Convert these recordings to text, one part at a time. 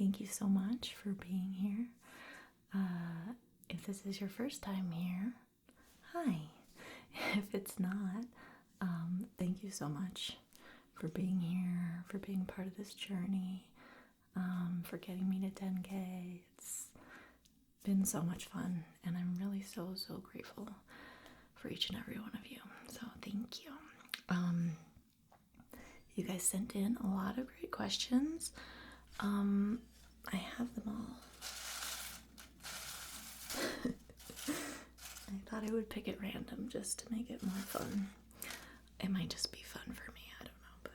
Thank you so much for being here. If this is your first time here, hi. If it's not, thank you so much for being here, for being part of this journey, for getting me to 10K. It's been so much fun, and I'm really so grateful for each and every one of you. So thank you. You guys sent in a lot of great questions. I have them all. I thought I would pick at random just to make it more fun. It might just be fun for me, I don't know, but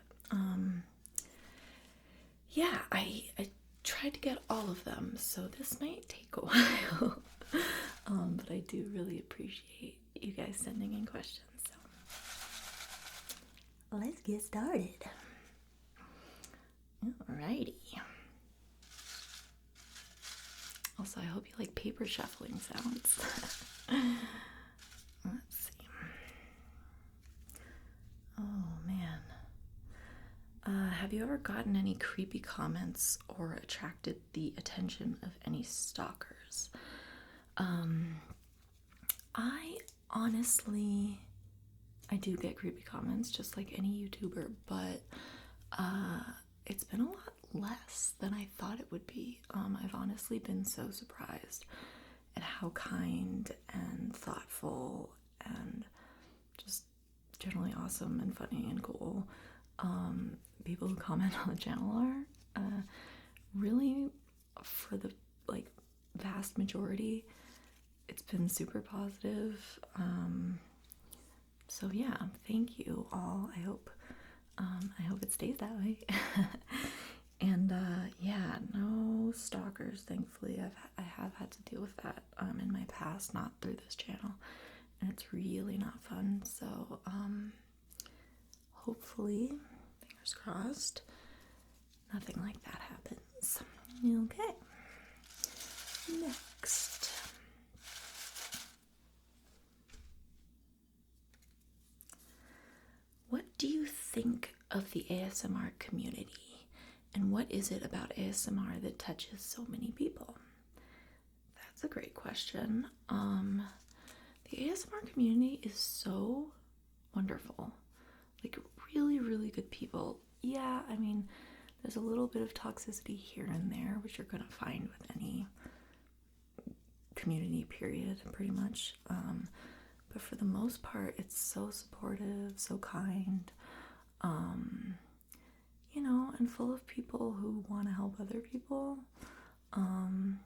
yeah, I tried to get all of them, so this might take a while. But I do really appreciate you guys sending in questions. So let's get started. Alrighty. Also, I hope you like paper shuffling sounds. Let's see. Oh man. Have you ever gotten any creepy comments or attracted the attention of any stalkers? I do get creepy comments just like any YouTuber, but it's been a lot less than I thought it would be. I've honestly been so surprised at how kind and thoughtful and just generally awesome and funny and cool people who comment on the channel are. Really, for the vast majority, it's been super positive. So yeah, thank you all. I hope it stays that way. And yeah, no stalkers, thankfully. I have had to deal with that in my past, not through this channel, and it's really not fun. So hopefully, fingers crossed, nothing like that happens. Okay, next. What do you think of the ASMR community? And what is it about ASMR that touches so many people? That's a great question. The ASMR community is so wonderful. Like, really good people. Yeah, I mean, there's a little bit of toxicity here and there, which you're gonna find with any community, period, pretty much. But for the most part, it's so supportive, so kind. And full of people who want to help other people. And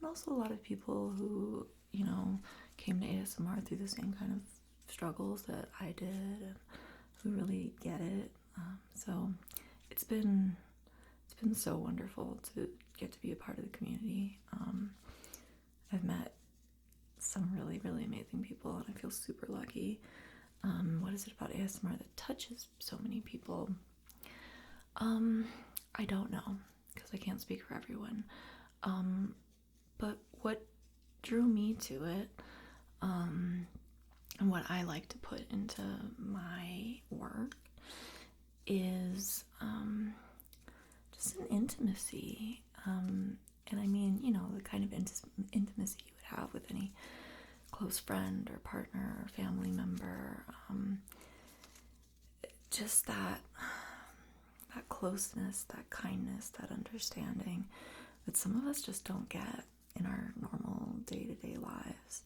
also a lot of people who, came to ASMR through the same kind of struggles that I did and who really get it. So it's been so wonderful to get to be a part of the community. I've met some really amazing people, and I feel super lucky. What is it about ASMR that touches so many people? I don't know, because I can't speak for everyone. But what drew me to it, and what I like to put into my work is just an intimacy. And I mean, the kind of intimacy you would have with any close friend or partner or family member. Just that closeness, that kindness, that understanding that some of us just don't get in our normal day-to-day lives.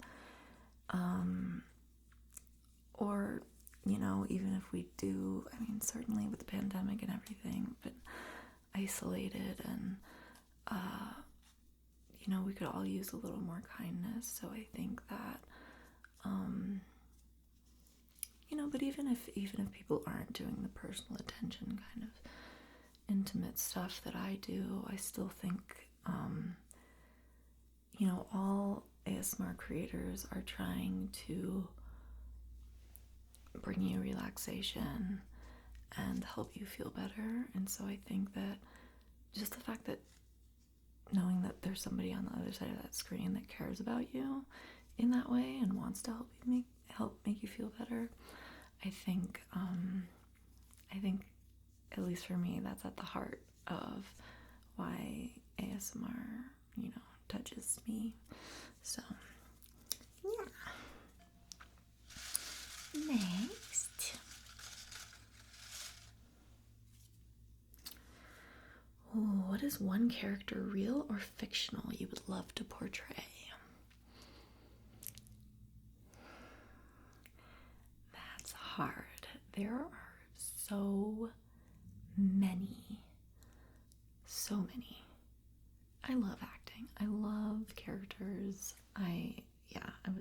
Or, even if we do, I mean, certainly with the pandemic and everything, but isolated and, we could all use a little more kindness. So I think that, but even if people aren't doing the personal attention kind of intimate stuff that I do, I still think, all ASMR creators are trying to bring you relaxation and help you feel better. And so I think that just the fact that knowing that there's somebody on the other side of that screen that cares about you in that way and wants to help make you feel better, I think at least for me, that's at the heart of why ASMR, touches me. So, yeah. Next. Oh, what is one character, real or fictional, you would love to portray? That's hard. There are so many. So many. I love acting. I love characters.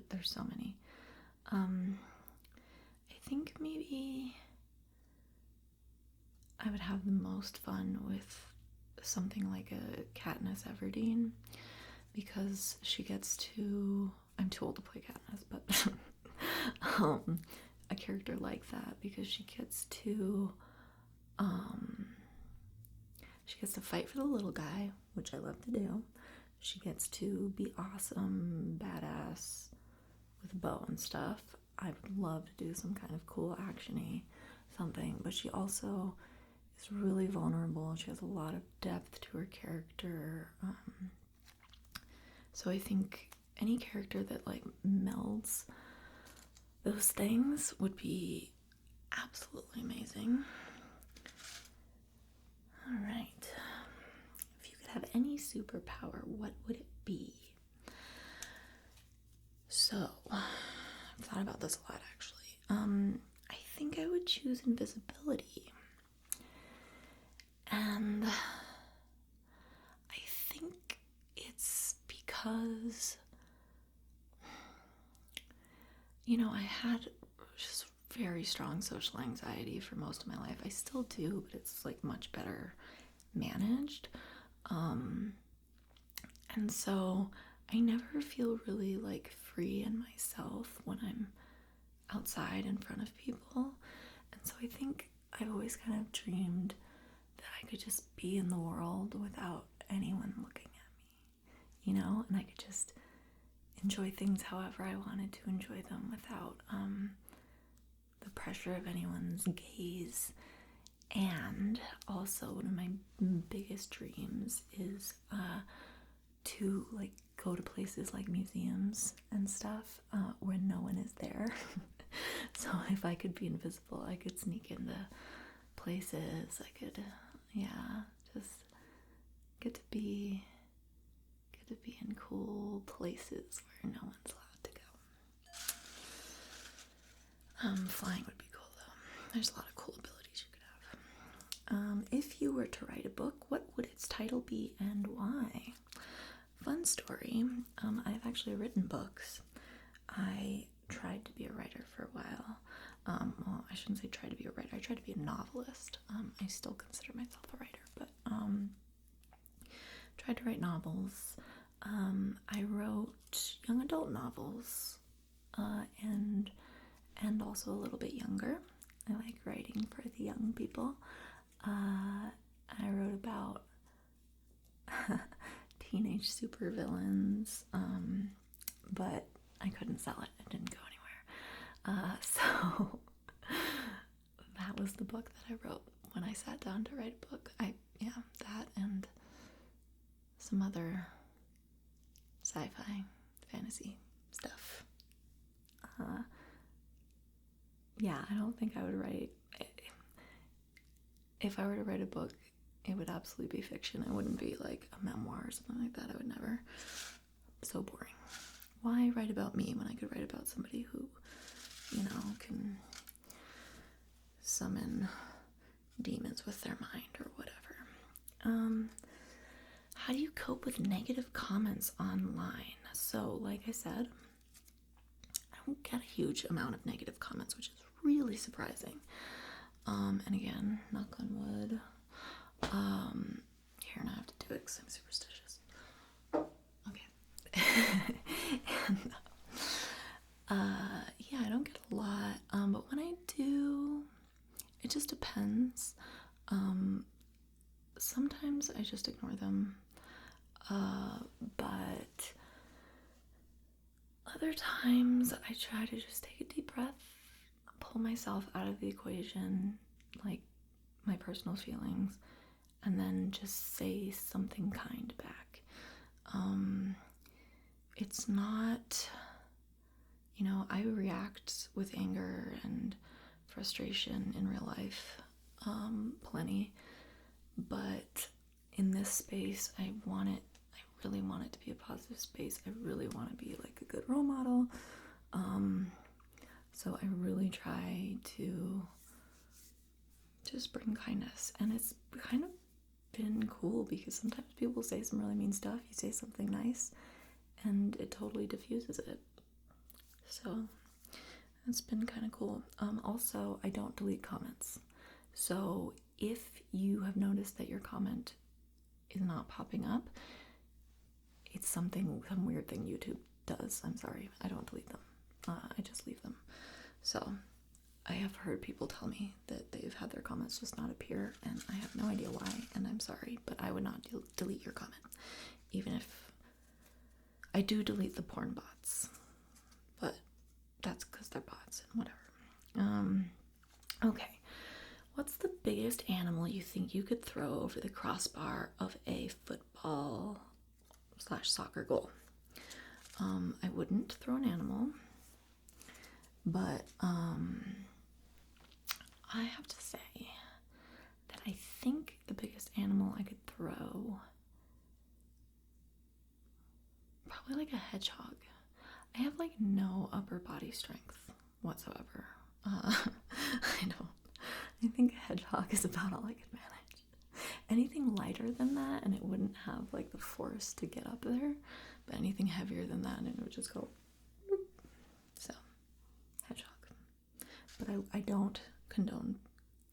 There's so many. I think maybe I would have the most fun with something like a Katniss Everdeen, because she gets to, I'm too old to play Katniss, but a character like that, because she gets to fight for the little guy, which I love to do. She gets to be awesome, badass with a bow and stuff. I would love to do some kind of cool action-y something, but she also is really vulnerable. She has a lot of depth to her character. So I think any character that like melds those things would be absolutely amazing. All right. If you could have any superpower, what would it be? So, I've thought about this a lot, actually. I think I would choose invisibility. And I think it's because, I had just very strong social anxiety for most of my life. I still do, but it's like much better managed. And so I never feel really like free in myself when I'm outside in front of people. And so I think I've always kind of dreamed that I could just be in the world without anyone looking at me, and I could just enjoy things however I wanted to enjoy them without the pressure of anyone's gaze. And also one of my biggest dreams is to like go to places like museums and stuff where no one is there. So if I could be invisible, I could sneak into places. I could just get to be in cool places where no one's allowed to go. Flying would be cool though. There's a lot of cool abilities you could have. If you were to write a book, what would its title be and why? Fun story. I've actually written books. I tried to be a writer for a while. Well, I shouldn't say try to be a writer. I tried to be a novelist. I still consider myself a writer, but tried to write novels. I wrote young adult novels, and also a little bit younger. I like writing for the young people. I wrote about teenage supervillains, but I couldn't sell it. It didn't go anywhere. So that was the book that I wrote when I sat down to write a book. That and some other sci-fi, fantasy stuff. I don't think I would write, if I were to write a book, it would absolutely be fiction. It wouldn't be like a memoir or something like that. I would never. So boring. Why write about me when I could write about somebody who, can summon demons with their mind or whatever. How do you cope with negative comments online? So, like I said, I don't get a huge amount of negative comments, which is really surprising. And again, knock on wood. Here, now I have to do it because I'm superstitious. Okay. And, I don't get a lot. But when I do, it just depends. Sometimes I just ignore them. But other times I try to just take a deep breath, pull myself out of the equation, like my personal feelings, and then just say something kind back. It's not, I react with anger and frustration in real life, plenty, but in this space, I really want it to be a positive space. I really want to be like a good role model. So I really try to just bring kindness, and it's kind of been cool because sometimes people say some really mean stuff. You say something nice and it totally diffuses it. So it's been kind of cool. Also, I don't delete comments. So if you have noticed that your comment is not popping up, it's some weird thing YouTube does. I'm sorry, I don't delete them. I just leave them. So I have heard people tell me that they've had their comments just not appear, and I have no idea why, and I'm sorry, but I would not delete your comment, even if I do delete the porn bots, but that's because they're bots and whatever. Okay, what's the biggest animal you think you could throw over the crossbar of a football/soccer goal? I wouldn't throw an animal, but I have to say that I think the biggest animal I could throw, probably like a hedgehog. I have like no upper body strength whatsoever. I think a hedgehog is about all I could manage. Anything lighter than that, and it wouldn't have like the force to get up there, but anything heavier than that, and it would just go boop. So, hedgehog. But I don't condone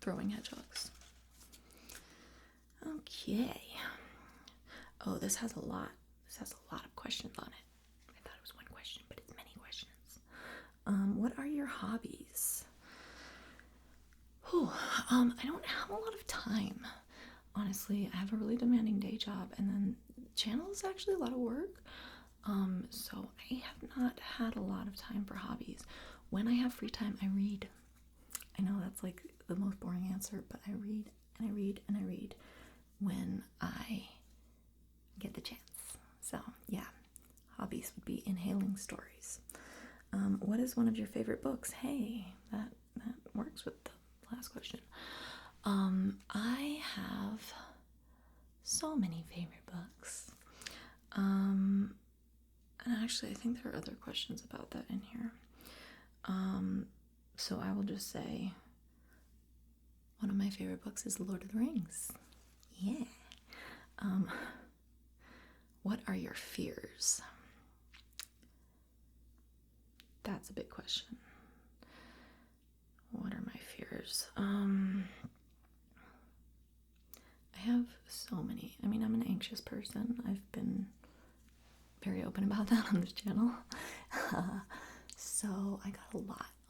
throwing hedgehogs. Okay. Oh, this has a lot of questions on it. I thought it was one question, but it's many questions. What are your hobbies? I don't have a lot of time. Honestly, I have a really demanding day job, and then the channel is actually a lot of work. So I have not had a lot of time for hobbies. When I have free time, I read. I know that's like the most boring answer, but I read and I read and I read when I get the chance. So yeah, hobbies would be inhaling stories. What is one of your favorite books? Hey, that works with the last question. I have so many favorite books. And actually, I think there are other questions about that in here. So I will just say one of my favorite books is Lord of the Rings. Yeah. What are your fears? That's a big question. What are my fears? I have so many. I mean, I'm an anxious person. I've been very open about that on this channel. So I got a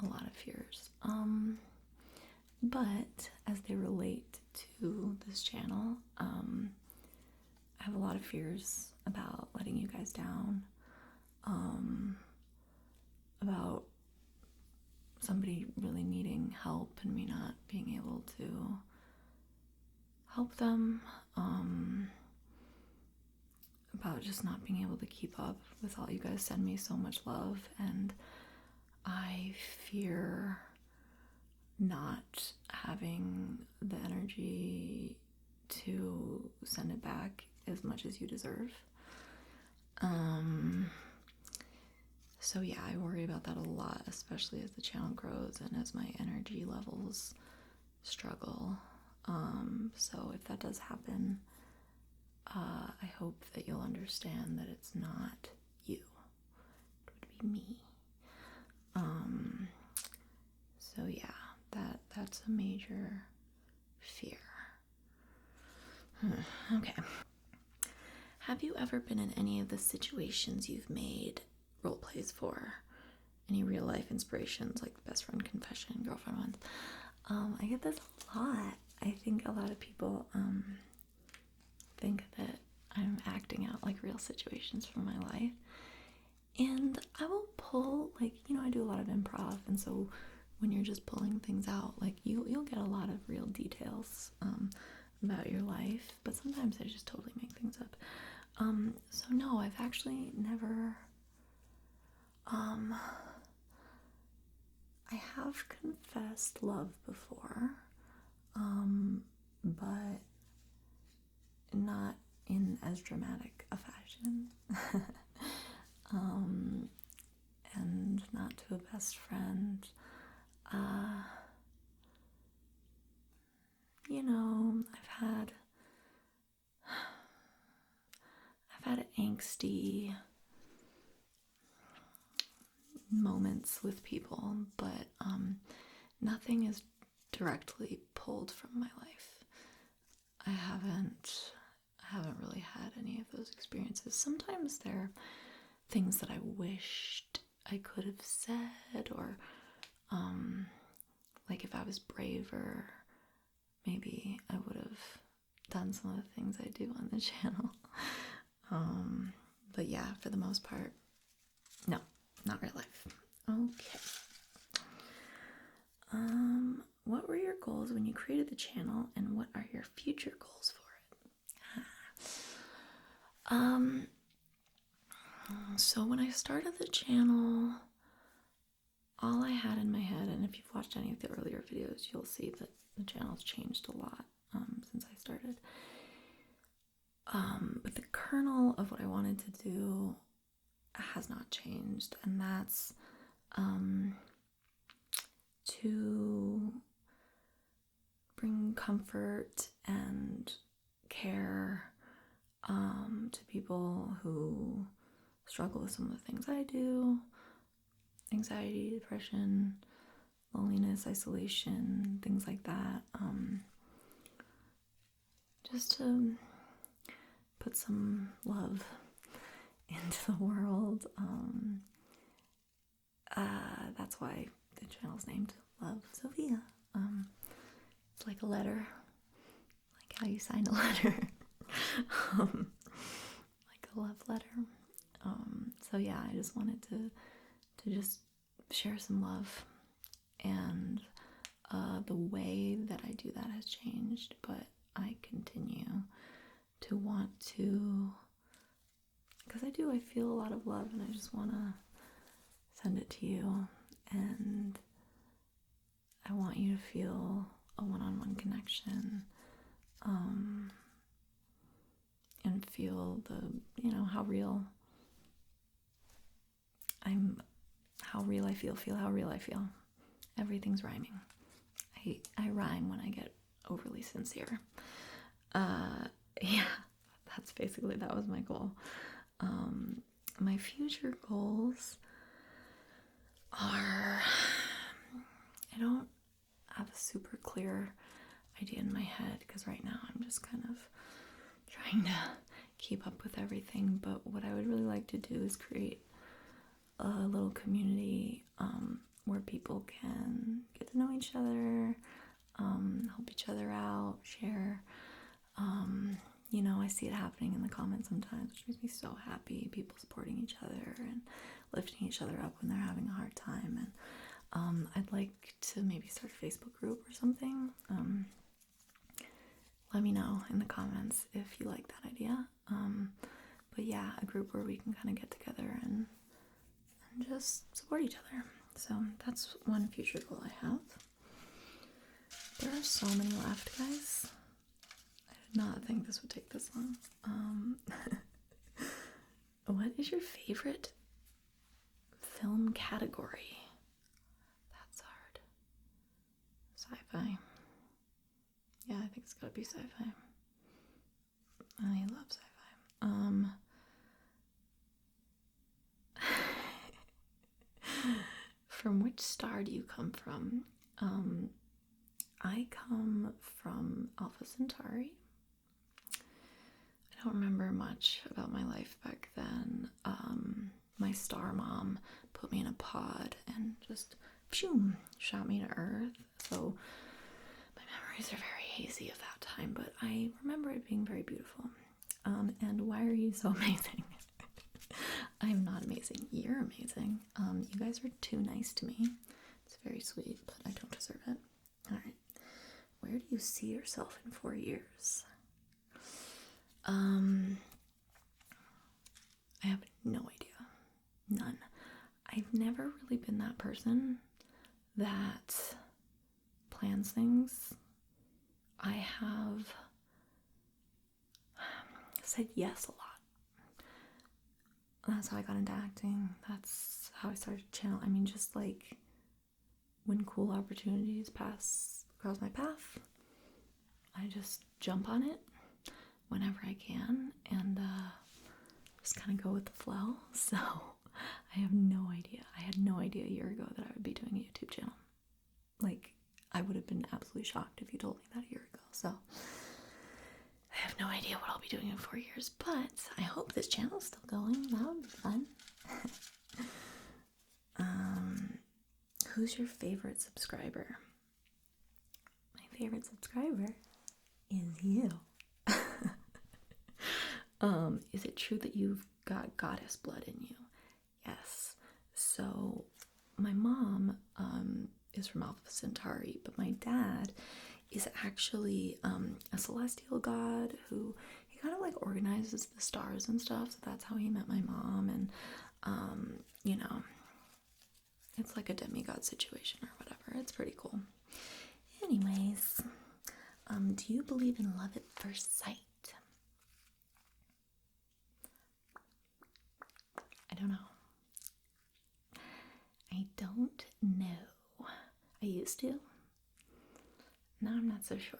lot of fears. But as they relate to this channel, I have a lot of fears about letting you guys down, about somebody really needing help and me not being able to help them, about just not being able to keep up with all you guys send me so much love, and I fear not having the energy to send it back as much as you deserve. So yeah, I worry about that a lot, especially as the channel grows and as my energy levels struggle. So if that does happen, I hope that you'll understand that it's not you. It would be me. So yeah, that's a major fear. Okay. Have you ever been in any of the situations you've made role plays for? Any real life inspirations, like best friend confession, girlfriend ones? I get this a lot. I think a lot of people think that I'm acting out like real situations from my life. And I will pull, like, I do a lot of improv, and so when you're just pulling things out, like, you'll get a lot of real details about your life, but sometimes I just totally make things up. So no, I've actually never, I have confessed love before, but not in as dramatic a fashion. And not to a best friend. You know, I've had angsty moments with people, but nothing is directly pulled from my life. I haven't really had any of those experiences. Sometimes there are things that I wished I could have said, or like if I was braver, maybe I would have done some of the things I do on the channel. But yeah, for the most part, no, not real life. Okay. What were your goals when you created the channel, and what are your future goals for it? So when I started the channel, all I had in my head, and if you've watched any of the earlier videos, you'll see that the channel's changed a lot since I started. But the kernel of what I wanted to do has not changed, and that's to bring comfort and care to people who struggle with some of the things I do: anxiety, depression, loneliness, isolation, things like that. Just to put some love into the world. That's why the channel's named Love Sofia. It's like a letter, like how you sign a letter. Like a love letter. So yeah, I just wanted to just share some love, and the way that I do that has changed, but I continue to want to, because I feel a lot of love, and I just want to send it to you, and I want you to feel a one-on-one connection, and feel how real I feel how real I feel. Everything's rhyming. I rhyme when I get overly sincere. Yeah, that was my goal. My future goals are, I don't have a super clear idea in my head, because right now I'm just kind of trying to keep up with everything, but what I would really like to do is create a little community where people can get to know each other, help each other out, share. I see it happening in the comments sometimes, which makes me so happy. People supporting each other and lifting each other up when they're having a hard time. And I'd like to maybe start a Facebook group or something. Let me know in the comments if you like that idea. But yeah, a group where we can kind of get together and just support each other. So that's one future goal I have. There are so many left, guys. I did not think this would take this long. What is your favorite film category? That's hard. Sci-fi. Yeah, I think it's gotta be sci-fi. I love sci-fi. From which star do you come from? I come from Alpha Centauri. I don't remember much about my life back then. My star mom put me in a pod and just shot me to Earth. So my memories are very hazy of that time, but I remember it being very beautiful. And why are you so amazing? I'm not amazing. You're amazing. You guys are too nice to me. It's very sweet, but I don't deserve it. All right. where do you see yourself in 4 years? I have no idea. None. I've never really been that person that plans things. I have said yes a lot. That's how I got into acting. That's how I started the channel. I mean, just like when cool opportunities pass across my path, I just jump on it whenever I can and just kind of go with the flow. So I have no idea. I had no idea a year ago that I would be doing a YouTube channel. Like, I would have been absolutely shocked if you told me that a year ago. So I have no idea what I'll be doing in 4 years, but I hope this channel is still going. That would be fun. Who's your favorite subscriber? My favorite subscriber is you. Is it true that you've got goddess blood in you? Yes. So my mom is from Alpha Centauri, but my dad is actually a celestial god who he kind of like organizes the stars and stuff. So that's how he met my mom, and you know, it's like a demigod situation or whatever. It's pretty cool. Anyways, do you believe in love at first sight? I don't know. I don't know. I used to. Now I'm not so sure.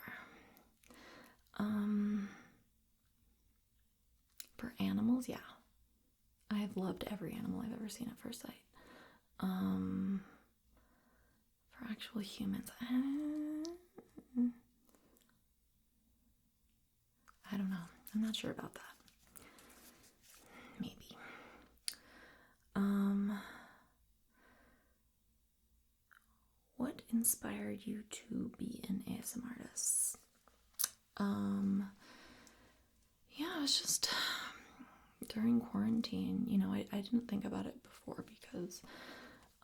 For animals, yeah. I have loved every animal I've ever seen at first sight. For actual humans, I don't know. I'm not sure about that. Maybe. What inspired you to be an ASMR artist? Yeah, it was just during quarantine. You know, I didn't think about it before because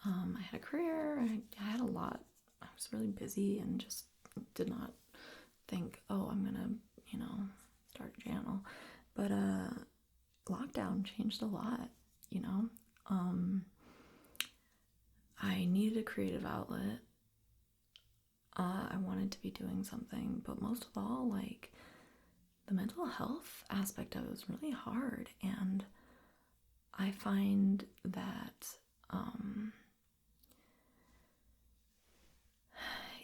I had a career, I had a lot. I was really busy and just did not think, oh, I'm gonna, you know, start a channel. But lockdown changed a lot, you know. I needed a creative outlet. I wanted to be doing something, but most of all, like, the mental health aspect of it was really hard, and I find that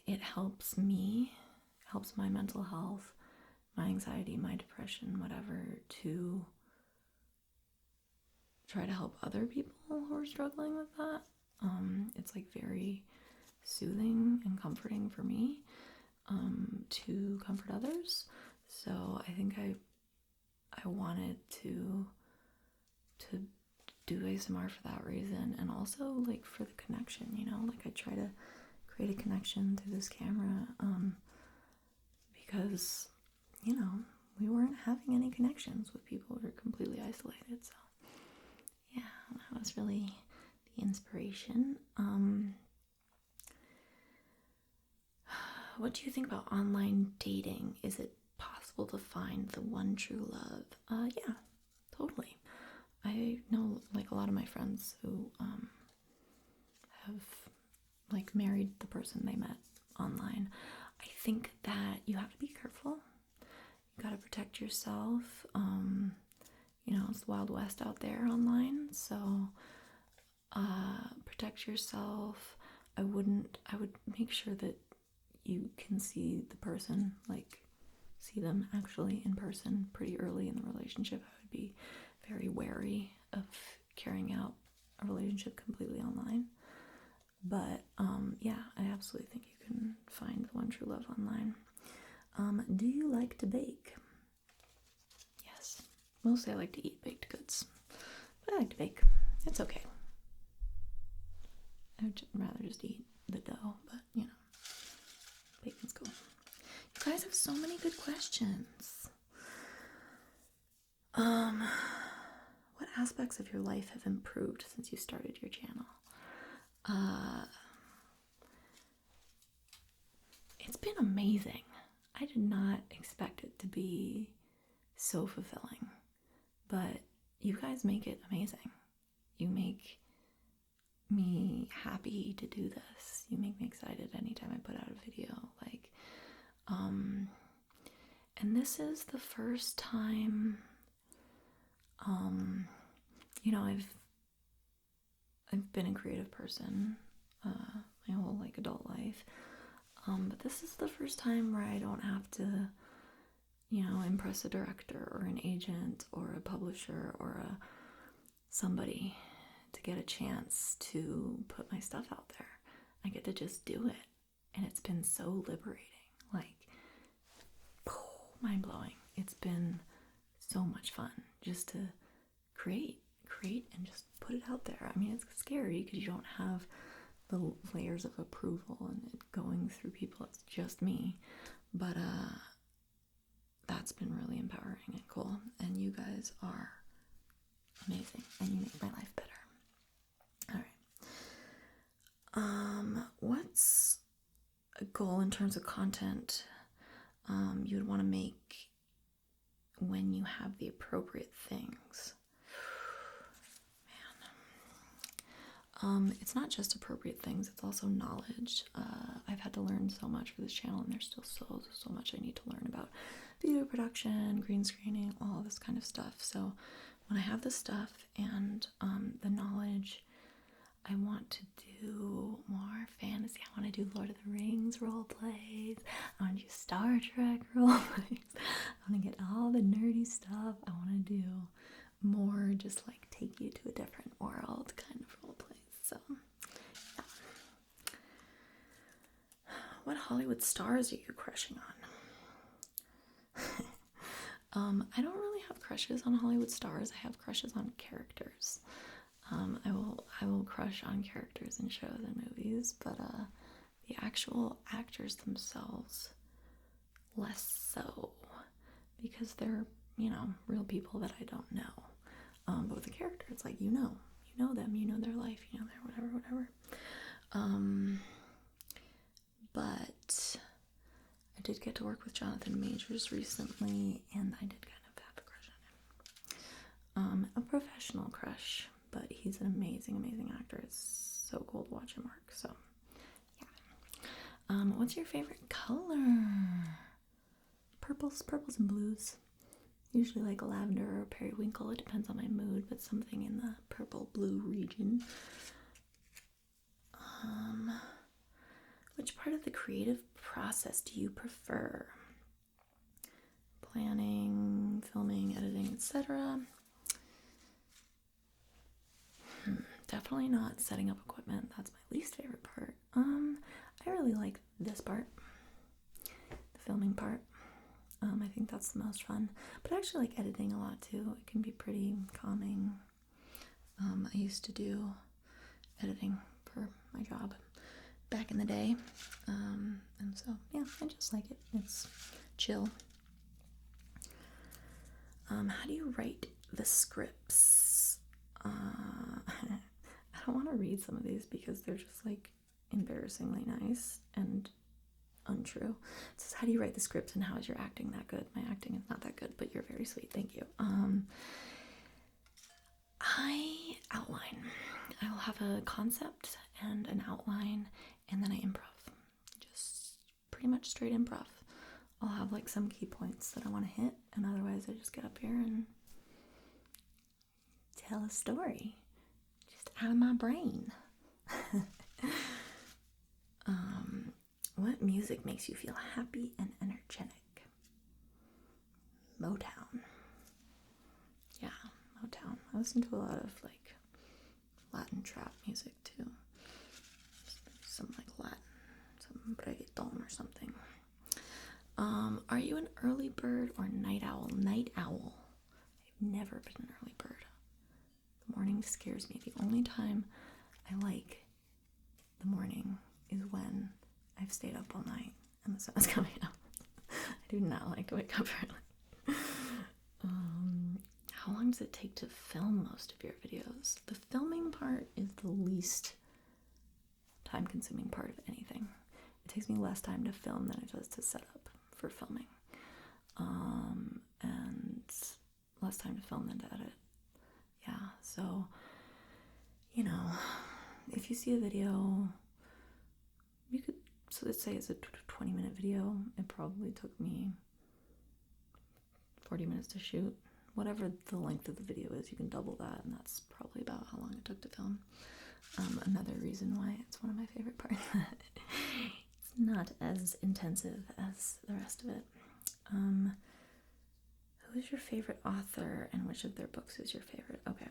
it helps me, helps my mental health, my anxiety, my depression, whatever, to try to help other people who are struggling with that. It's like very soothing and comforting for me to comfort others. So I think I wanted to do ASMR for that reason, and also like for the connection, you know, like I try to create a connection through this camera because, you know, we weren't having any connections with people who were completely isolated. So yeah, that was really the inspiration. What do you think about online dating? Is it possible to find the one true love? Yeah, totally. I know like a lot of my friends who have like married the person they met online. I think that you have to be careful. You gotta protect yourself. You know, it's the Wild West out there online, so protect yourself. I would make sure that you can see the person, like see them actually in person pretty early in the relationship. I would be very wary of carrying out a relationship completely online. But yeah, I absolutely think you can find the one true love online. Do you like to bake? Yes. Mostly I like to eat baked goods, but I like to bake. It's okay. I would rather just eat the dough, but you know, bacon's cool. You guys have so many good questions. What aspects of your life have improved since you started your channel? It's been amazing. I did not expect it to be so fulfilling, but you guys make it amazing. You make me happy to do this. You make me excited anytime I put out a video. Like, and this is the first time, you know, I've been a creative person, my whole like adult life. But this is the first time where I don't have to, you know, impress a director or an agent or a publisher or somebody to get a chance to put my stuff out there. I get to just do it. And it's been so liberating. Like, mind blowing. It's been so much fun just to create and just put it out there. I mean, it's scary because you don't have the layers of approval and it going through people. It's just me. But that's been really empowering and cool. And you guys are amazing and you make my life better. All right. What's a goal in terms of content you would want to make when you have the appropriate things? It's not just appropriate things, it's also knowledge. I've had to learn so much for this channel, and there's still so much I need to learn about video production, green screening, all this kind of stuff. So when I have the stuff and the knowledge, I want to do more fantasy. I want to do Lord of the Rings role plays. I want to do Star Trek role plays. I want to get all the nerdy stuff. I want to do more just like take you to a different world kind of role plays. So, yeah. What Hollywood stars are you crushing on? I don't really have crushes on Hollywood stars. I have crushes on characters. I will crush on characters in shows and movies, but the actual actors themselves, less so, because they're, you know, real people that I don't know. But with the character, it's like, you know them, you know their life, you know their whatever. But I did get to work with Jonathan Majors recently, and I did kind of have a crush on him. A professional crush, but he's an amazing actor. It's so cool to watch him work. So, yeah. What's your favorite color? Purples and blues. Usually like lavender or periwinkle. It depends on my mood, but something in the purple-blue region. Which part of the creative process do you prefer? Planning, filming, editing, etc. Definitely not setting up equipment. That's my least favorite part. I really like this part, the filming part. I think that's the most fun. But I actually like editing a lot too. It can be pretty calming. I used to do editing for my job back in the day. And so, yeah, I just like it. It's chill. How do you write the scripts? I don't want to read some of these because they're just like embarrassingly nice and untrue. It says, how do you write the script and how is your acting that good? My acting is not that good, but you're very sweet. Thank you. I outline. I will have a concept and an outline, and then I improv. Just pretty much straight improv. I'll have like some key points that I want to hit, and otherwise I just get up here and tell a story just out of my brain. What music makes you feel happy and energetic? Motown. Yeah, Motown. I listen to a lot of like Latin trap music too. Some like Latin, some reggaeton or something. Are you an early bird or night owl? Night owl. I've never been an early bird. The morning scares me. The only time I like the morning is when I've stayed up all night and the sun is coming out. I do not like to wake up early. How long does it take to film most of your videos? The filming part is the least time-consuming part of anything. It takes me less time to film than it does to set up for filming. And less time to film than to edit. Yeah, so, you know, if you see a video, you could, so let's say it's a 20-minute video, it probably took me 40 minutes to shoot. Whatever the length of the video is, you can double that, and that's probably about how long it took to film. Another reason why it's one of my favorite parts. It's not as intensive as the rest of it. Who is your favorite author, and which of their books is your favorite? Okay.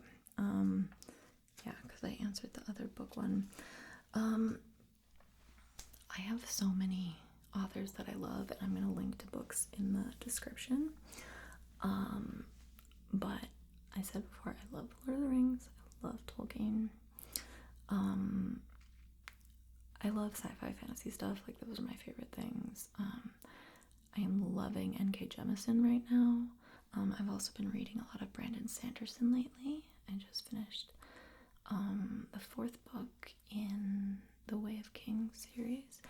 Yeah, because I answered the other book one. I have so many authors that I love, and I'm going to link to books in the description. But I said before, I love Lord of the Rings. I love Tolkien. I love sci-fi fantasy stuff. Like, those are my favorite things. I am loving N.K. Jemisin right now. I've also been reading a lot of Brandon Sanderson lately. I just finished the 4th book in the Way of Kings series,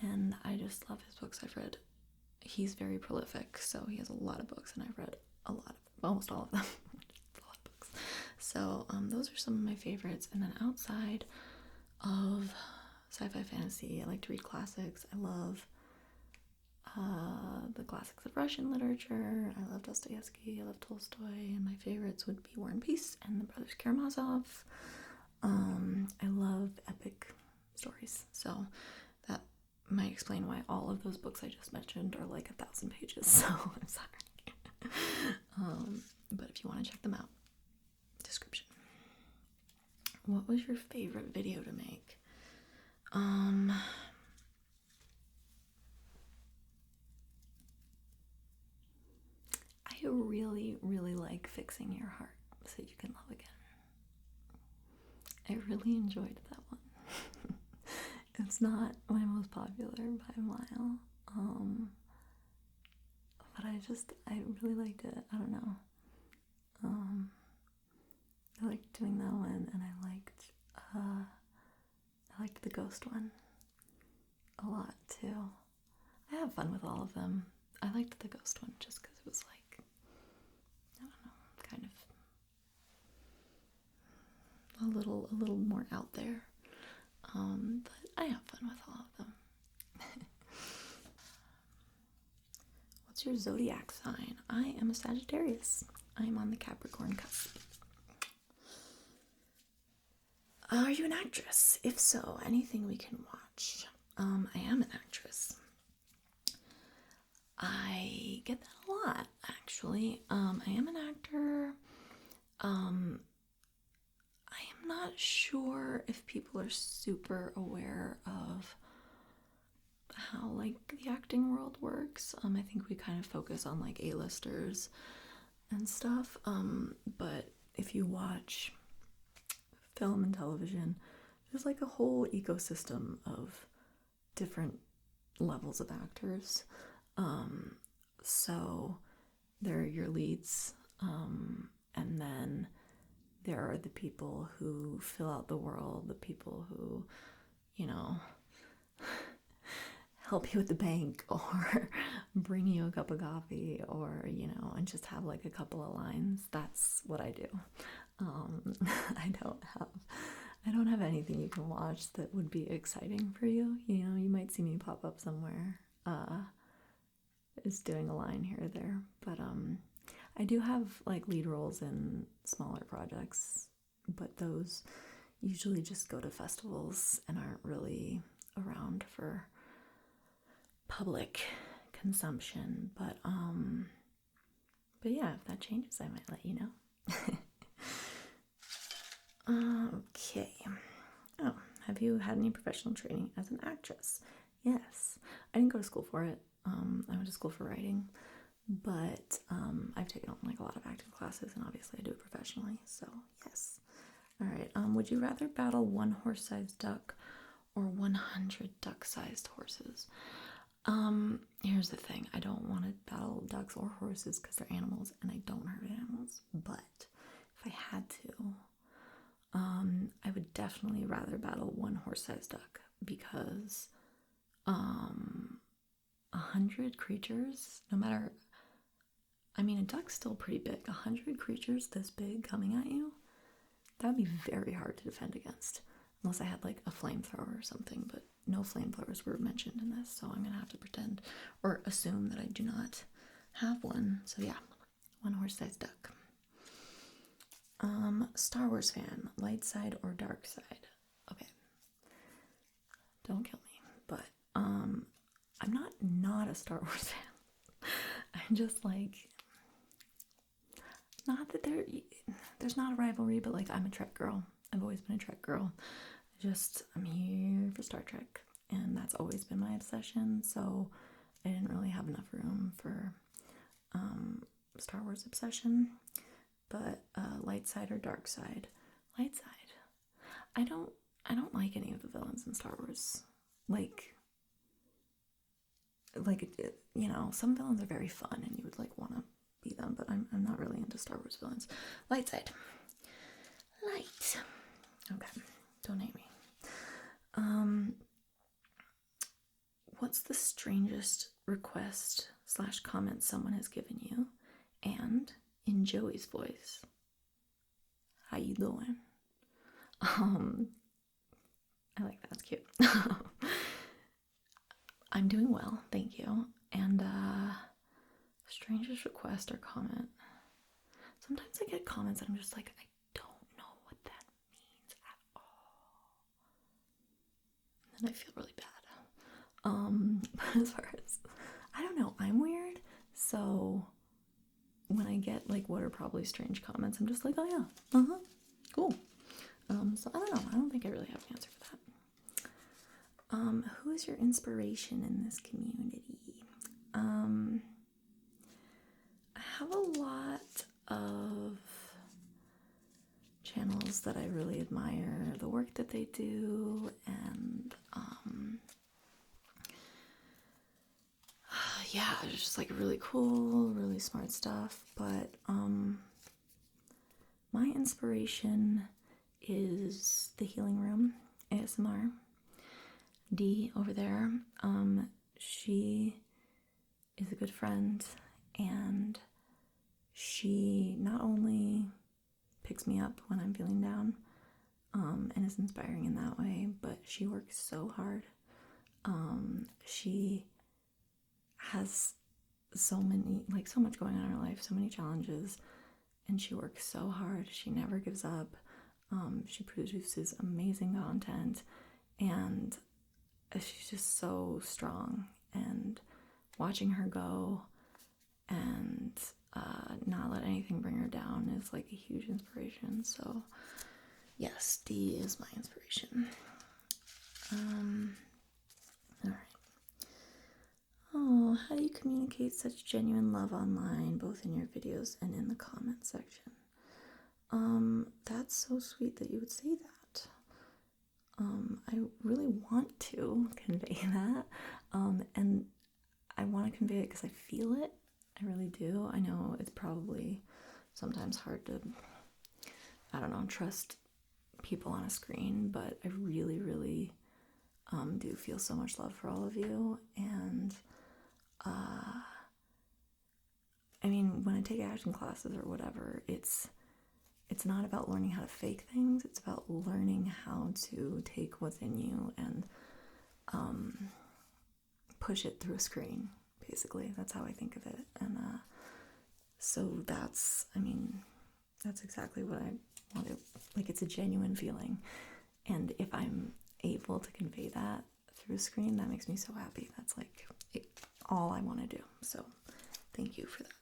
and I just love his books. He's very prolific, so he has a lot of books, and I've read almost all of them. It's a lot of books. So those are some of my favorites. And then outside of sci-fi fantasy, I like to read classics. I love the classics of Russian literature. I love Dostoevsky, I love Tolstoy, and my favorites would be War and Peace and the Brothers Karamazov. I love epic stories, so that might explain why all of those books I just mentioned are like 1,000 pages, so I'm sorry. But if you want to check them out, description. What was your favorite video to make? I really, really like Fixing Your Heart So You Can Love Again. I really enjoyed that one. It's not my most popular by a mile, but I really liked it. I don't know. I liked doing that one, and I liked the ghost one a lot too. I have fun with all of them. I liked the ghost one just because it was like, I don't know, kind of a little more out there. But I have fun with all of them. What's your zodiac sign? I am a Sagittarius. I am on the Capricorn cusp. Are you an actress? If so, anything we can watch. I am an actress. I get that a lot, actually. I am an actor. I am not sure if people are super aware of how, like, the acting world works. I think we kind of focus on, like, A-listers and stuff. But if you watch film and television, there's like a whole ecosystem of different levels of actors. So there are your leads, and then there are the people who fill out the world, the people who, help you with the bank or bring you a cup of coffee or, and just have like a couple of lines. That's what I do. I don't have anything you can watch that would be exciting for you. You might see me pop up somewhere, is doing a line here or there, but I do have like lead roles in smaller projects, but those usually just go to festivals and aren't really around for public consumption. But yeah, if that changes, I might let you know. Okay. Oh, have you had any professional training as an actress? Yes. I didn't go to school for it. I went to school for writing, but I've taken on like a lot of acting classes, and obviously I do it professionally, so yes. All right. Would you rather battle one horse-sized duck or 100 duck-sized horses? Here's the thing. I don't want to battle ducks or horses because they're animals, and I don't hurt animals. But if I had to, I would definitely rather battle one horse-sized duck because 100 creatures, no matter, I mean, a duck's still pretty big. 100 creatures this big coming at you, that would be very hard to defend against. Unless I had like a flamethrower or something, but no flamethrowers were mentioned in this, so I'm gonna have to pretend or assume that I do not have one. So yeah, one horse-sized duck. Star Wars fan, light side or dark side? Okay, don't kill me, but I'm not a Star Wars fan. I'm just like, not that there's not a rivalry, but like I'm a Trek girl. I've always been a Trek girl. I'm here for Star Trek, and that's always been my obsession. So I didn't really have enough room for Star Wars obsession. But light side or dark side? Light side. I don't like any of the villains in Star Wars. Like you know, some villains are very fun and you would like want to be them, but I'm not really into Star Wars villains. Light side. Light. Okay, don't hate me. What's the strangest request / comment someone has given you? And in Joey's voice, how you doing? I like that, it's cute. I'm doing well, thank you. And strangest request or comment. Sometimes I get comments and I'm just like, I don't know what that means at all. And then I feel really bad. But as far as, I don't know, I'm weird. So when I get like what are probably strange comments, I'm just like, oh yeah, cool. So I don't know. I don't think I really have an answer for that. Who is your inspiration in this community? I have a lot of channels that I really admire the work that they do, and yeah, it's just like really cool, really smart stuff. But my inspiration is the Healing Room ASMR. D over there, she is a good friend, and she not only picks me up when I'm feeling down, and is inspiring in that way, but she works so hard. She has so much going on in her life, so many challenges, and she works so hard. She never gives up. She produces amazing content, and she's just so strong, and watching her go and not let anything bring her down is like a huge inspiration. So yes, D is my inspiration. All right. Oh, how do you communicate such genuine love online, both in your videos and in the comment section? That's so sweet that you would say that. I really want to convey that, and I want to convey it because I feel it. I really do. I know it's probably sometimes hard to, I don't know, trust people on a screen, but I really, really do feel so much love for all of you. And I mean, when I take acting classes or whatever, it's not about learning how to fake things. It's about learning how to take what's in you and push it through a screen, basically. That's how I think of it. And so that's exactly what I want to, like, it's a genuine feeling. And if I'm able to convey that through a screen, that makes me so happy. That's like all I want to do. So thank you for that.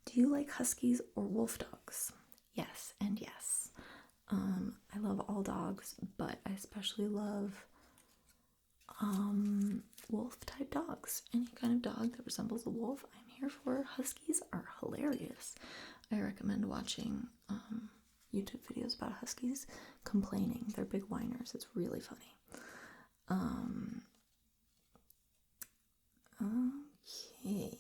Do you like huskies or wolf dogs? Yes and yes. I love all dogs, but I especially love wolf type dogs. Any kind of dog that resembles a wolf, I'm here for. Huskies are hilarious. I recommend watching YouTube videos about huskies complaining. They're big whiners. It's really funny. Okay.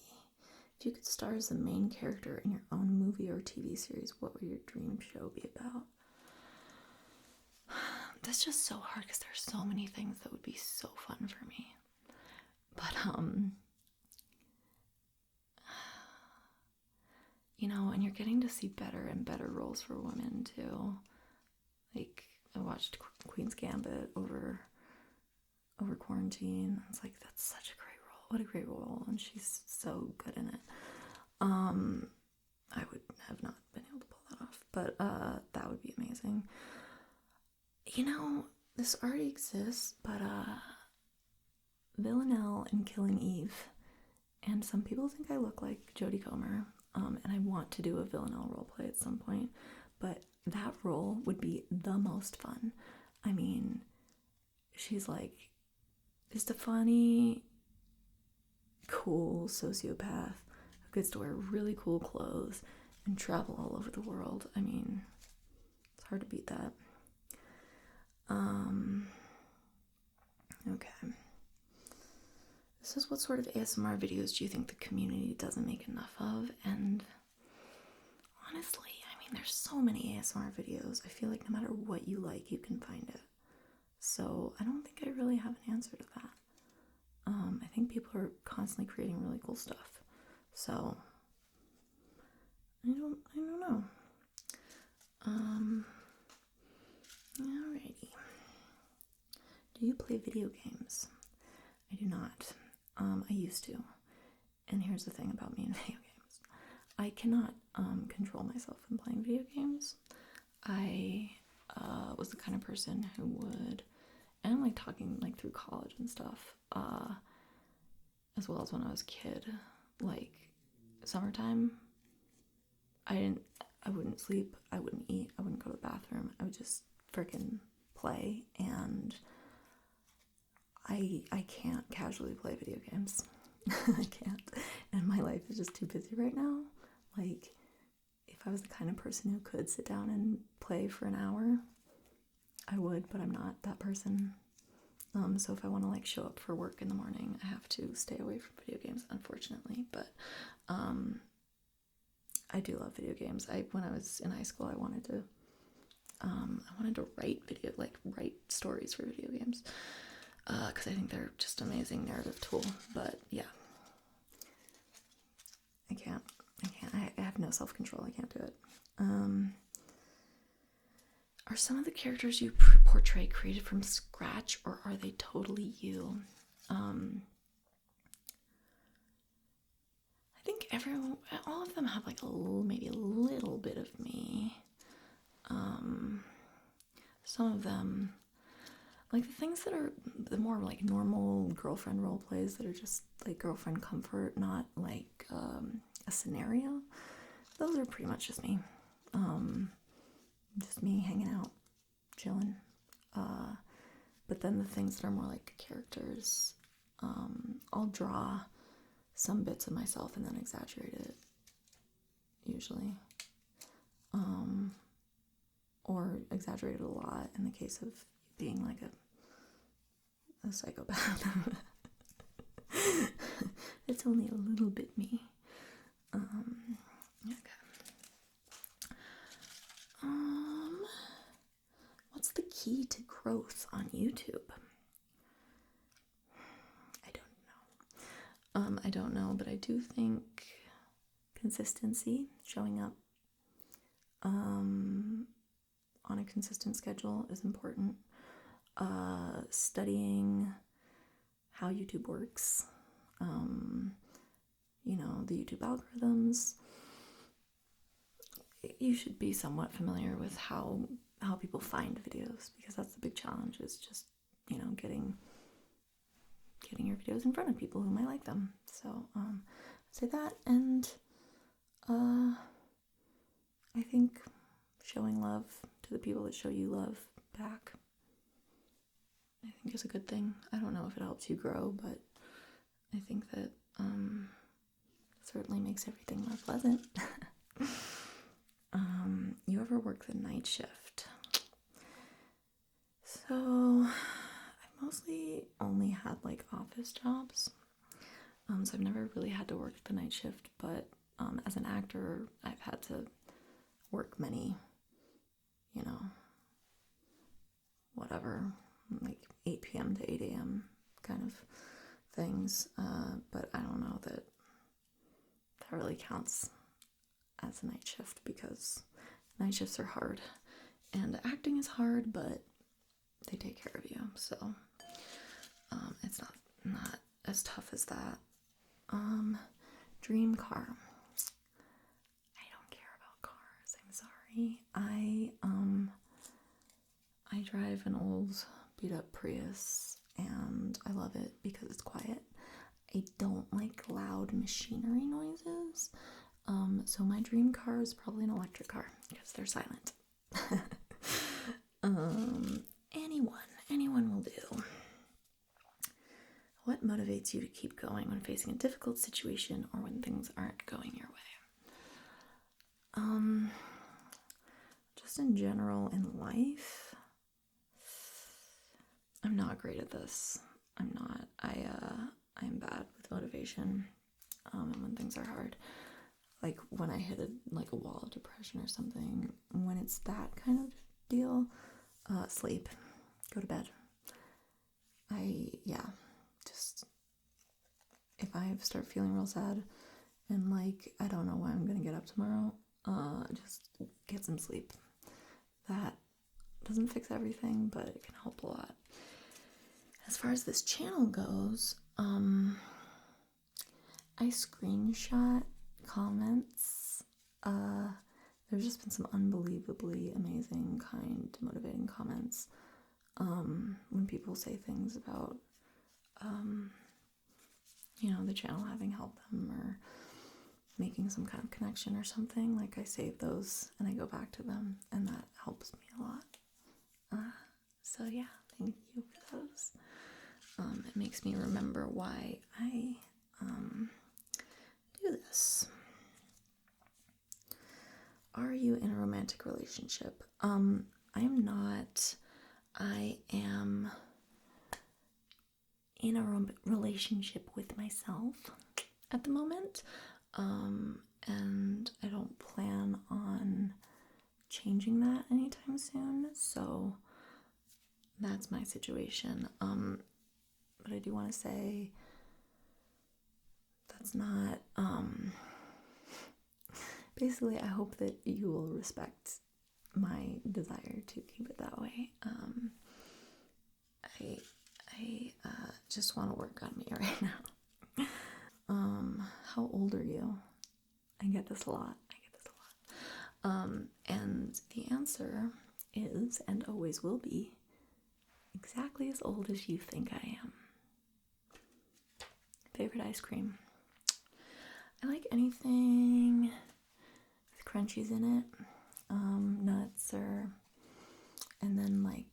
If you could star as the main character in your own movie or TV series, what would your dream show be about? that's just so hard because there's so many things that would be so fun for me. But, you know, and you're getting to see better and better roles for women too. Like, I watched Queen's Gambit over quarantine. It's like, that's such a great role. What a great role. And she's so good in it. I would have not been able to pull that off, but that would be amazing. You know, this already exists, but Villanelle in Killing Eve, and some people think I look like Jodie Comer, and I want to do a Villanelle roleplay at some point, but that role would be the most fun. I mean, she's like just a funny, cool sociopath who gets to wear really cool clothes and travel all over the world. I mean, it's hard to beat that. Okay. This is, what sort of ASMR videos do you think the community doesn't make enough of? And honestly, I mean, there's so many ASMR videos. I feel like no matter what you like, you can find it. So I don't think I really have an answer to that. I think people are constantly creating really cool stuff. So I don't know. Alrighty. Do you play video games? I do not. I used to. And here's the thing about me and video games. I cannot control myself when playing video games. I was the kind of person who would, and I'm like talking like through college and stuff, as well as when I was a kid, like summertime, I wouldn't sleep, I wouldn't eat, I wouldn't go to the bathroom, I would just freaking play, and I can't casually play video games. I can't. And my life is just too busy right now. Like, if I was the kind of person who could sit down and play for an hour, I would, but I'm not that person. So if I want to like show up for work in the morning, I have to stay away from video games, unfortunately. But I do love video games. When I was in high school, I wanted to write stories for video games. Because I think they're just an amazing narrative tool. But yeah, I can't. I have no self-control. I can't do it. Are some of the characters you portray created from scratch, or are they totally you? I think all of them have like maybe a little bit of me. Some of them, like the things that are the more like normal girlfriend role plays that are just like girlfriend comfort, not like a scenario, those are pretty much just me. Just me hanging out, chilling. But then the things that are more like characters, I'll draw some bits of myself and then exaggerate it, usually. Or exaggerate it a lot in the case of being like a psychopath. It's only a little bit me. Okay. What's the key to growth on YouTube? I don't know, but I do think consistency, showing up on a consistent schedule is important. Studying how YouTube works, the YouTube algorithms. You should be somewhat familiar with how people find videos, because that's the big challenge, is just, getting your videos in front of people who might like them. So I'd say that, and I think showing love to the people that show you love back, I think is a good thing. I don't know if it helps you grow, but I think that certainly makes everything more pleasant. You ever work the night shift? So I've mostly only had like office jobs. So I've never really had to work the night shift, but as an actor, I've had to work many, whatever, like 8 p.m. to 8 a.m. kind of things. But I don't know that really counts as a night shift, because night shifts are hard and acting is hard, but they take care of you. So it's not as tough as that. Dream car. I don't care about cars. I'm sorry. I drive an old beat up Prius and I love it because it's quiet. I don't like loud machinery noises. So my dream car is probably an electric car because they're silent. Anyone will do. What motivates you to keep going when facing a difficult situation or when things aren't going your way? Just in general in life, I'm not great at this. I'm not. I'm bad with motivation. And when things are hard, like when I hit a wall of depression or something, when it's that kind of deal, sleep, go to bed. Just if I start feeling real sad and like I don't know why I'm gonna get up tomorrow, just get some sleep. That doesn't fix everything, but it can help a lot. As far as this channel goes, I screenshot comments. There's just been some unbelievably amazing, kind, motivating comments. When people say things about, the channel having helped them or making some kind of connection or something, like I save those and I go back to them, and that helps me a lot. So yeah, thank you for those. It makes me remember why I do this. Are you in a romantic relationship? I am not. I am in a relationship with myself at the moment, and I don't plan on changing that anytime soon, so that's my situation. But I do want to say that's not, basically I hope that you will respect my desire to keep it that way. I just want to work on me right now. How old are you? I get this a lot. And the answer is, and always will be, exactly as old as you think I am. Favorite ice cream? I like anything with crunchies in it, nuts and then like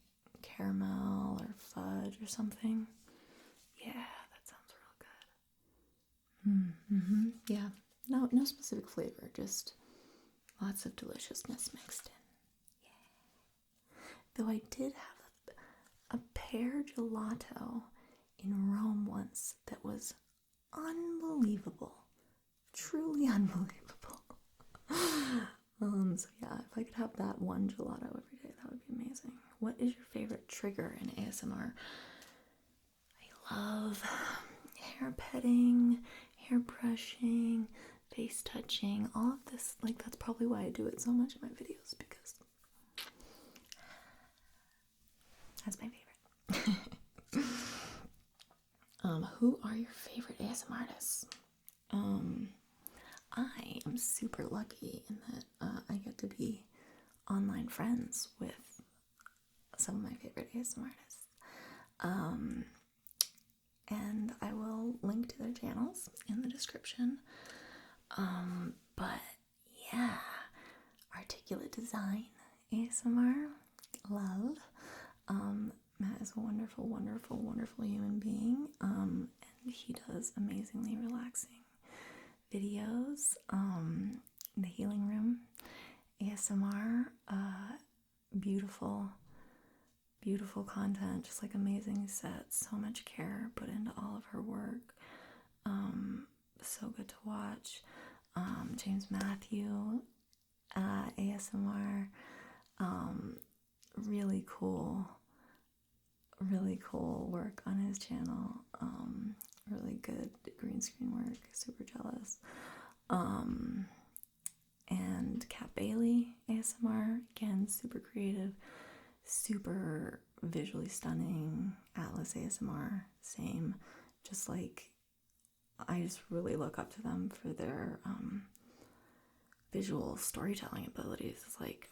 caramel or fudge or something. Yeah, that sounds real good. Yeah, no specific flavor, just lots of deliciousness mixed in. Yeah. Though I did have a pear gelato in Rome once that was unbelievable. Truly unbelievable. So yeah, if I could have that one gelato every day, that would be amazing. What is your favorite trigger in ASMR? I love hair petting, hair brushing, face touching, all of this. Like, that's probably why I do it so much in my videos, because that's my favorite. Who are your favorite ASMR artists? I am super lucky in that I get to be online friends with some of my favorite ASMR artists. And I will link to their channels in the description. But yeah, Articulate Design ASMR, love. Matt is a wonderful, wonderful, wonderful human being. And he does amazingly relaxing videos. The Healing Room ASMR, beautiful content, just like amazing sets, so much care put into all of her work. So good to watch. James Matthew ASMR, really cool really cool work on his channel. Really good green screen work. Super jealous. And Kat Bailey ASMR, again, super creative, super visually stunning. Atlas ASMR, same. Just like, I just really look up to them for their visual storytelling abilities. It's like,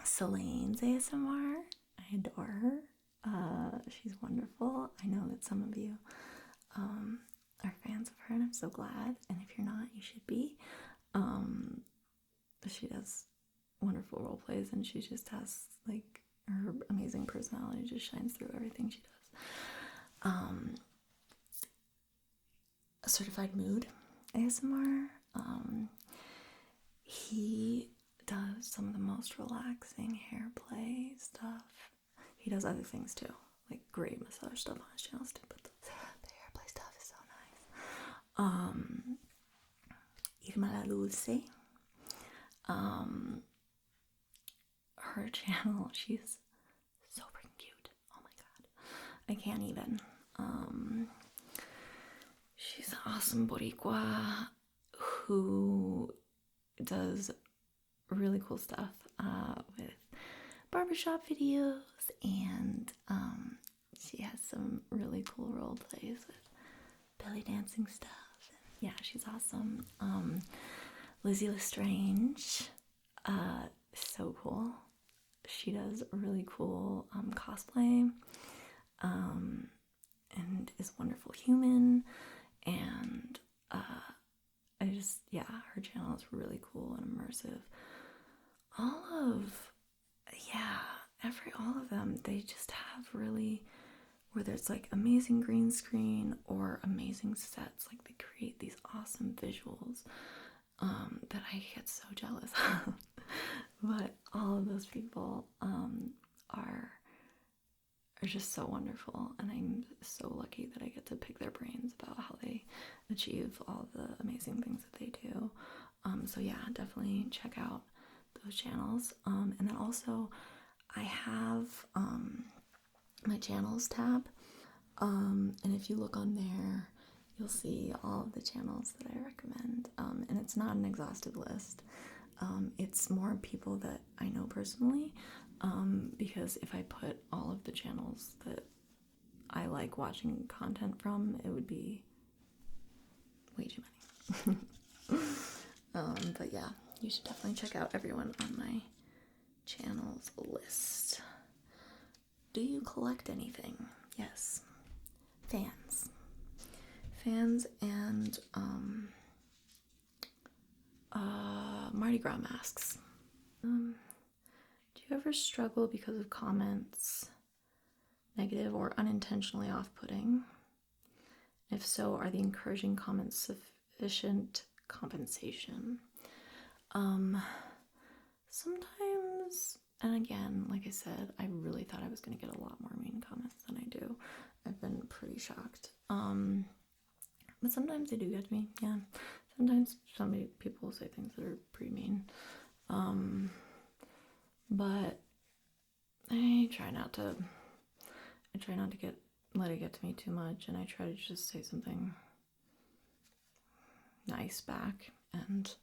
Celine's ASMR, I adore her. She's wonderful. I know that some of you are fans of her, and I'm so glad. And if you're not, you should be. She does wonderful role plays, and she just has like her amazing personality just shines through everything she does. Certified Mood ASMR. He does some of the most relaxing hair play stuff. He does other things too, like great massage stuff on his channels too, but the hair play stuff is so nice. Irma La Dulce. Her channel, she's so freaking cute. Oh my god. I can't even. She's an awesome Boricua who does really cool stuff with barbershop videos, and she has some really cool role plays with belly dancing stuff. Yeah, she's awesome. Lizzie Lestrange, so cool. She does really cool cosplay, and is a wonderful human, and her channel is really cool and immersive. All of them, they just have really, whether it's like amazing green screen or amazing sets, like they create these awesome visuals that I get so jealous of. But all of those people are just so wonderful, and I'm so lucky that I get to pick their brains about how they achieve all the amazing things that they do. So yeah, definitely check out those channels. And then also I have my channels tab, and if you look on there, you'll see all of the channels that I recommend, and it's not an exhaustive list. It's more people that I know personally, because if I put all of the channels that I like watching content from, it would be way too many. But yeah, you should definitely check out everyone on my channels list. Do you collect anything? Yes. Fans and Mardi Gras masks. Do you ever struggle because of comments, negative or unintentionally off-putting? If so, are the encouraging comments sufficient compensation? Sometimes, and again, like I said, I really thought I was going to get a lot more mean comments than I do. I've been pretty shocked. But sometimes they do get to me, yeah. Sometimes people say things that are pretty mean. But I try not to let it get to me too much, and I try to just say something nice back, and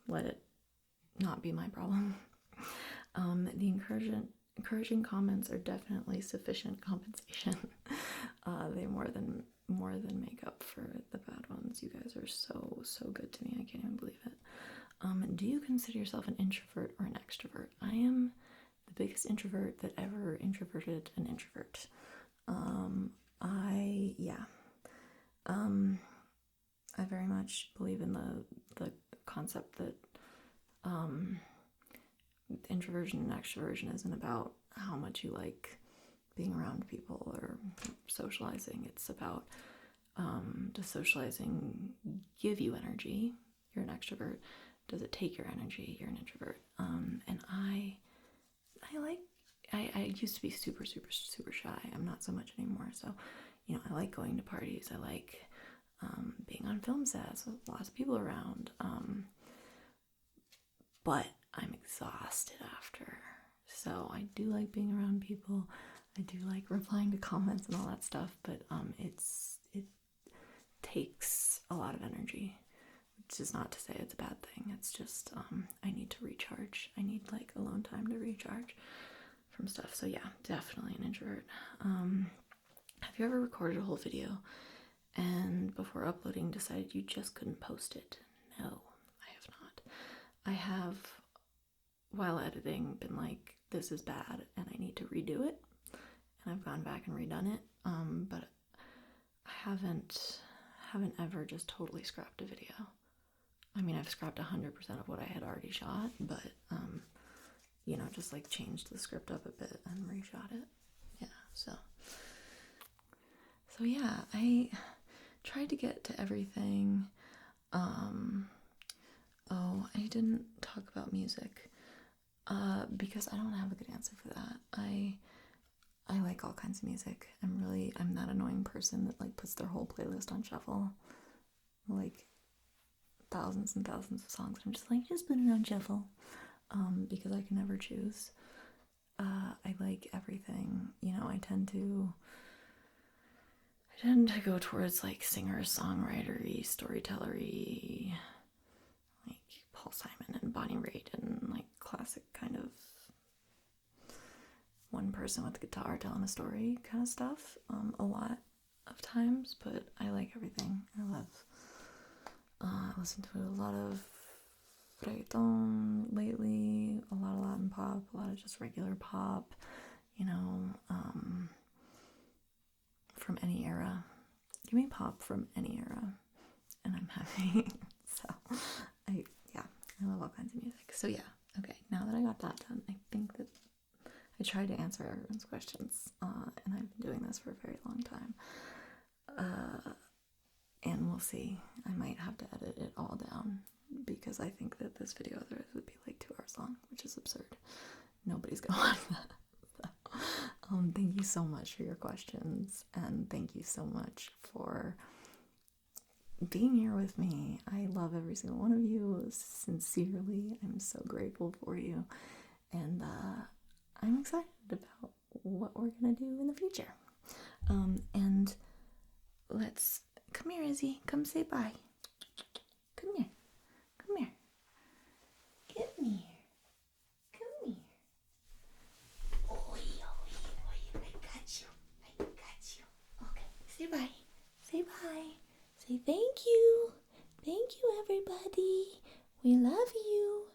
let it not be my problem. The encouraging comments are definitely sufficient compensation. They more than make up for the bad ones. You guys are so good to me. I can't even believe it. Do you consider yourself an introvert or an extrovert? I am the biggest introvert that ever introverted an introvert. I very much believe in the concept that introversion and extroversion isn't about how much you like being around people or socializing. It's about, does socializing give you energy? You're an extrovert. Does it take your energy? You're an introvert. And I used to be super shy. I'm not so much anymore. So, I like going to parties. I like being on film sets with lots of people around. But I'm exhausted after. So I do like being around people. I do like replying to comments and all that stuff, but it takes a lot of energy, which is not to say it's a bad thing. It's just I need to recharge. I need like alone time to recharge from stuff. So yeah, definitely an introvert. Have you ever recorded a whole video and before uploading decided you just couldn't post it? No, I have not. I have, while editing, been like, this is bad and I need to redo it, and I've gone back and redone it, but I haven't ever just totally scrapped a video. I mean, I've scrapped 100% of what I had already shot, but you know, just like changed the script up a bit and reshot it. Yeah, so yeah, I tried to get to everything. Oh, I didn't talk about music because I don't have a good answer for that. I like all kinds of music. I'm that annoying person that like puts their whole playlist on shuffle, like thousands and thousands of songs. I'm just like, just put it on shuffle, because I can never choose. I like everything, you know. I tend to go towards like singer-songwriter-y, storyteller-y, like Paul Simon and Bonnie Raitt, and like classic kind of one person with a guitar telling a story kind of stuff, a lot of times. But I like everything. I listen to a lot of reggaeton lately, a lot of Latin pop, a lot of just regular pop, you know, from any era. Give me pop from any era and I'm happy. So I love all kinds of music. So yeah, okay, now that I got that done, I think that I tried to answer everyone's questions, and I've been doing this for a very long time. And we'll see. I might have to edit it all down because I think that this video otherwise would be like 2 hours long, which is absurd. Nobody's gonna watch that. So, thank you so much for your questions, and thank you so much for being here with me. I love every single one of you, sincerely. I'm so grateful for you, and I'm excited about what we're gonna do in the future. And let's come here, Izzy. Come say bye. Come here. Come here. Come here. Come here. Oh, I got you. I got you. Okay. Say bye. Say bye. Say thank you. Thank you, everybody. We love you.